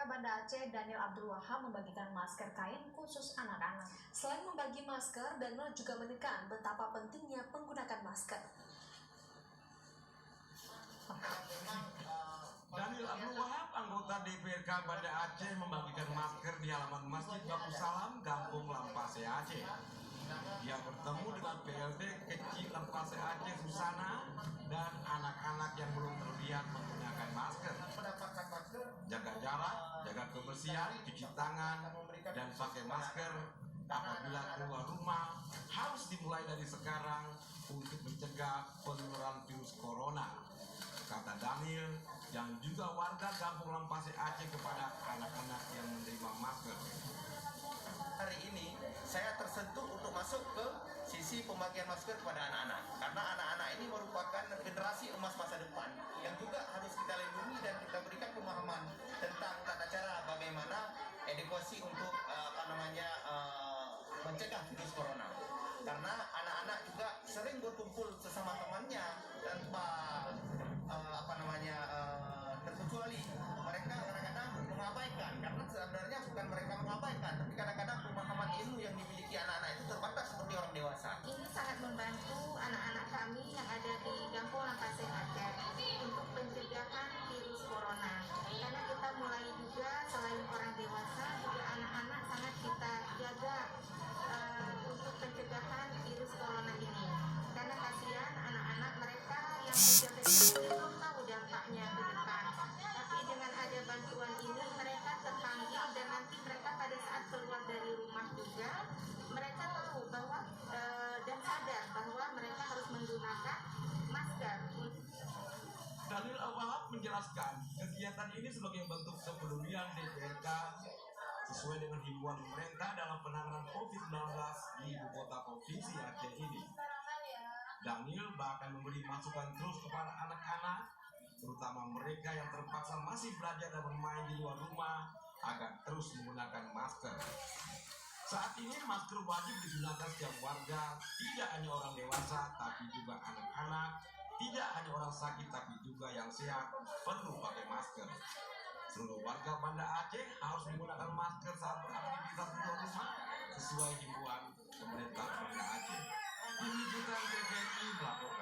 Banda Aceh Daniel Abdul Wahab membagikan masker kain khusus anak-anak. Selain membagi masker, Daniel juga menekan betapa pentingnya penggunaan masker. Daniel Abdul Wahab, anggota DPRK Banda Aceh, membagikan masker di halaman Masjid Baku Salam, Kampung Lampase Aceh. Dia bertemu dengan PLT kecil Lampase Aceh Susana dan anak-anak yang belum terlihat menggunakan masker. Jaga jarak, jaga kebersihan, cuci tangan, dan pakai masker apabila keluar rumah harus dimulai dari sekarang untuk mencegah penularan virus corona, kata Daniel yang juga warga Kampung Lampase Aceh kepada anak-anak yang menerima masker. Hari ini saya tersentuh untuk masuk ke sisi pembagian masker kepada anak-anak, karena anak-anak ini merupakan generasi emas masa depan yang juga harus kita lindungi dan kita berikan pemahaman tentang tata cara bagaimana edukasi untuk mencegah virus corona. Karena anak-anak juga sering berkumpul sesama temannya tanpa terkecuali mereka kadang-kadang mengabaikan, karena sebenarnya bukan mereka mengabaikan, tapi kadang-kadang pemahaman ilmu yang dimiliki anak-anak itu terbatas seperti orang dewasa. Ini sangat membantu anak-anak kami yang ada di Kampung Lampase Aceh untuk pencegahan virus corona, karena kita mulai juga selain orang dewasa juga anak-anak sangat kita jaga untuk pencegahan virus corona ini, karena kasihan anak-anak mereka yang kecil-kecil belum tahu dampaknya ke depan, tapi dengan ada bantuan ini mereka terpanggil dan nanti mereka pada saat keluar dari rumah juga mereka tahu bahwa dan sadar bahwa mereka harus menggunakan masker. Daniel Abdul Wahab menjelaskan kegiatan ini sebagai bentuk kepedulian DPRK sesuai dengan himbauan pemerintah dalam penanganan COVID-19 di ibu kota provinsi Aceh ini. Daniel bahkan memberi masukan terus kepada anak-anak, terutama mereka yang terpaksa masih belajar dan bermain di luar rumah, agar terus menggunakan masker. Saat ini masker wajib digunakan setiap warga, tidak hanya orang dewasa tapi juga anak-anak, tidak hanya orang sakit tapi juga yang sehat perlu pakai masker. Seluruh warga Banda Aceh harus menggunakan masker saat beraktivitas di luar rumah sesuai himbauan pemerintah Banda Aceh. Ini juga TVRI melaporkan.